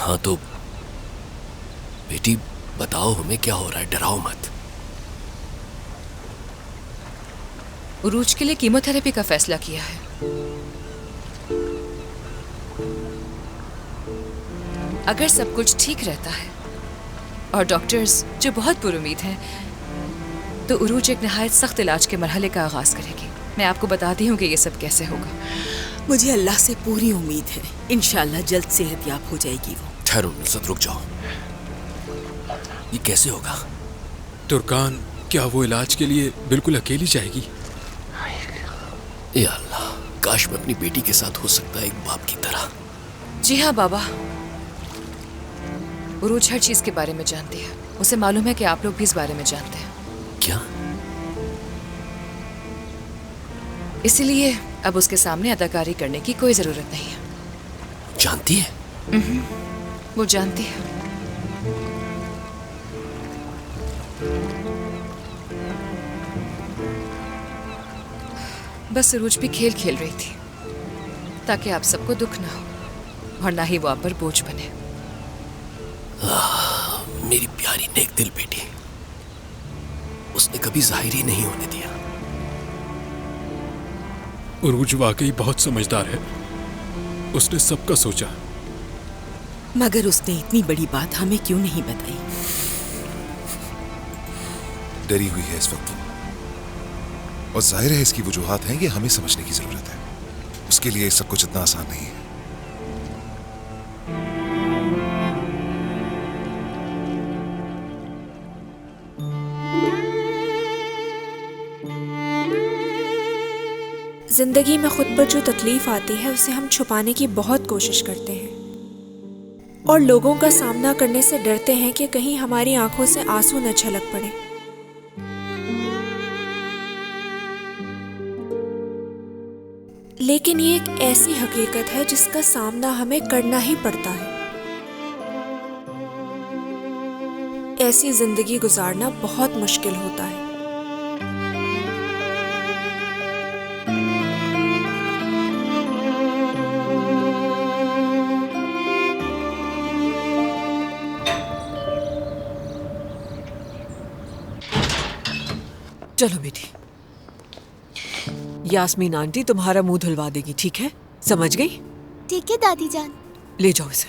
हाँ तो बेटी बताओ हमें क्या हो रहा है, डराओ मत। उरूज के लिए कीमोथेरेपी का फैसला किया है। अगर सब कुछ ठीक रहता है और डॉक्टर्स जो बहुत पुरुमीद हैं, तो उरूज एक नहायत सख्त इलाज के मरहले का आगाज करेगी। मैं आपको बताती हूँ कि ये सब कैसे होगा। मुझे अल्लाह से पूरी उम्मीद है, इंशाअल्लाह जल्द सेहतयाब हो जाएगी वो। ठहरो नुसरत, रुक जाओ। ये कैसे होगा? तुर्कान, क्या वो इलाज के लिए बिल्कुल अकेली जाएगी? या अल्लाह, काश मैं अपनी बेटी के साथ हो सकता है, एक बाप की तरह। जी हाँ बाबा, उरूज हर चीज के बारे में जानती है। उसे मालूम है कि आप लोग भी इस बारे में जानते हैं। क्या? इसीलिए अब उसके सामने अदाकारी करने की कोई जरूरत नहीं है। जानती है? वो जानती है। बस उरूज भी खेल खेल रही थी ताकि आप सबको दुख ना हो और ना ही वो आप पर बोझ बने। मेरी प्यारी नेक दिल बेटी, उसने कभी जाहिर ही नहीं होने दिया। उरूज वाकई बहुत समझदार है, उसने सबका सोचा। मगर उसने इतनी बड़ी बात हमें क्यों नहीं बताई? डरी हुई है इस वक्त वो, और जाहिर है इसकी वजूहात हैं, ये हमें समझने की जरूरत है। उसके लिए सब कुछ इतना आसान नहीं है। जिंदगी में खुद पर जो तकलीफ आती है उसे हम छुपाने की बहुत कोशिश करते हैं और लोगों का सामना करने से डरते हैं कि कहीं हमारी आंखों से आंसू न छलक पड़े। लेकिन ये एक ऐसी हकीकत है जिसका सामना हमें करना ही पड़ता है। ऐसी जिंदगी गुजारना बहुत मुश्किल होता है। चलो बेटी, यास्मीन आंटी तुम्हारा मुंह धुलवा देगी, ठीक है? समझ गई? ठीक है दादी जान। ले जाओ इसे।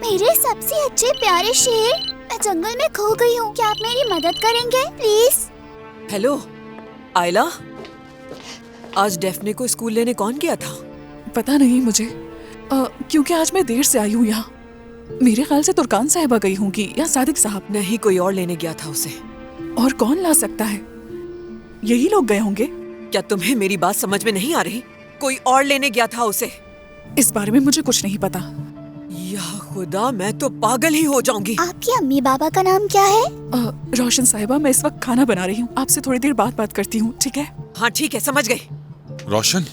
मेरे सबसे अच्छे प्यारे शेर, मैं जंगल में खो गई हूँ, क्या आप मेरी मदद करेंगे प्लीज? हेलो आयला, आज डेफने को स्कूल लेने कौन गया था? पता नहीं मुझे, क्योंकि आज मैं देर से आई हूँ यहाँ। मेरे ख्याल से तुर्कान साहिबा गई होंगी या सादिक साहब। नहीं, कोई और लेने गया था उसे। और कौन ला सकता है? यही लोग गए होंगे। क्या तुम्हें मेरी बात समझ में नहीं आ रही? कोई और लेने गया था उसे। इस बारे में मुझे कुछ नहीं पता। या खुदा, मैं तो पागल ही हो जाऊंगी। आपकी अम्मी बाबा का नाम क्या है? रोशन साहिबा, मैं इस वक्त खाना बना रही हूँ, आपसे थोड़ी देर बाद बात करती हूँ, ठीक है? हाँ ठीक है, समझ गई। रोशन,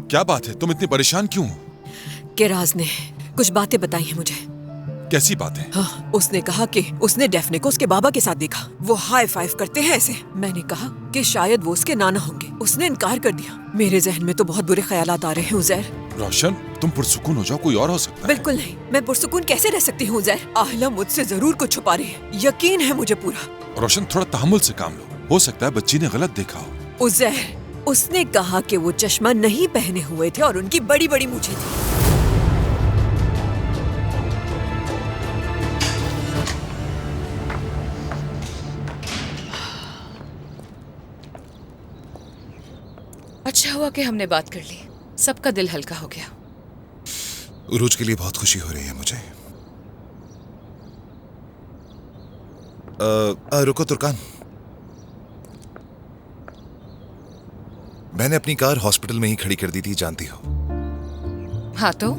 क्या बात है, तुम इतनी परेशान क्यों? केराज ने कुछ बातें बताई हैं मुझे। कैसी बातें? हाँ, उसने कहा कि उसने डेफने को उसके बाबा के साथ देखा। वो हाई फाइव करते हैं ऐसे। मैंने कहा कि शायद वो उसके नाना होंगे। उसने इनकार कर दिया। मेरे जहन में तो बहुत बुरे ख्यालात आ रहे हैं उजैर। रोशन, तुम पुरसुकून हो जाओ, कोई और हो सकता है। बिल्कुल नहीं, मैं पुरसुकून कैसे रह सकती हूँ उजैर? आहिला मुझसे जरूर कुछ छुपा रही है, यकीन है मुझे पूरा। रोशन, थोड़ा तहम्मुल से काम लो, हो सकता है बच्ची ने गलत देखा हो। उजैर, उसने कहा कि वो चश्मा नहीं पहने हुए थे और उनकी बड़ी बड़ी मूछें थी। अच्छा हुआ कि हमने बात कर ली, सबका दिल हल्का हो गया। उरूज के लिए बहुत खुशी हो रही है मुझे। रुको तुर्कान, मैंने अपनी कार हॉस्पिटल में ही खड़ी कर दी थी, जानती हो। हाँ तो?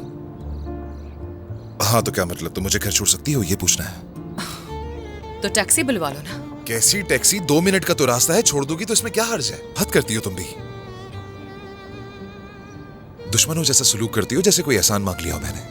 हाँ तो क्या मतलब, तुम मुझे घर छोड़ सकती हो, ये पूछना है? तो टैक्सी बुलवा लो ना। कैसी टैक्सी? 2 मिनट का तो रास्ता है, छोड़ दोगी तो इसमें क्या हर्ज है? हद करती हो तुम भी। दुश्मनों जैसा सलूक करती हो, जैसे कोई एहसान मांग लिया हो मैंने।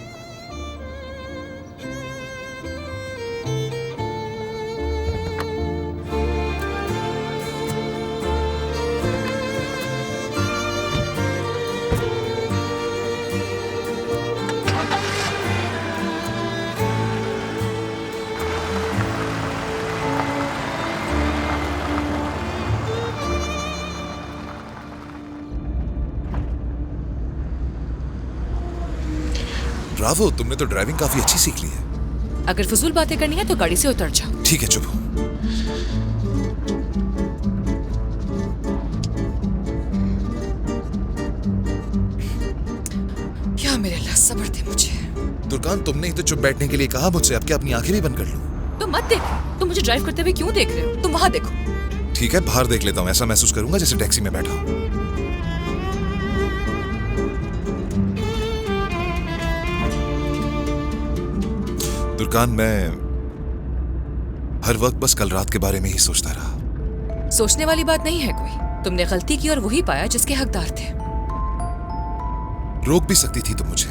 ब्रावो, तुमने तो ड्राइविंग काफी अच्छी सीख ली है। अगर फजूल बातें करनी है तो गाड़ी से उतर जाओ। ठीक है, चुप हो। या मेरे अल्लाह, सब्र दे मुझे। तुर्कान, तुमने ही तो चुप बैठने के लिए कहा मुझसे, अब क्या अपनी आंखें भी बंद कर लूं? तो मत देखो, तुम मुझे ड्राइव करते हुए क्यों देख रहे हो? तुम वहां देखो। ठीक है, बाहर देख लेता हूँ, ऐसा महसूस करूंगा जैसे टैक्सी में बैठा हूं। तुर्कान, मैं हर वक्त बस कल रात के बारे में ही सोचता रहा। सोचने वाली बात नहीं है कोई। तुमने गलती की और वही पाया जिसके हकदार थे। रोक भी सकती थी तुम मुझे,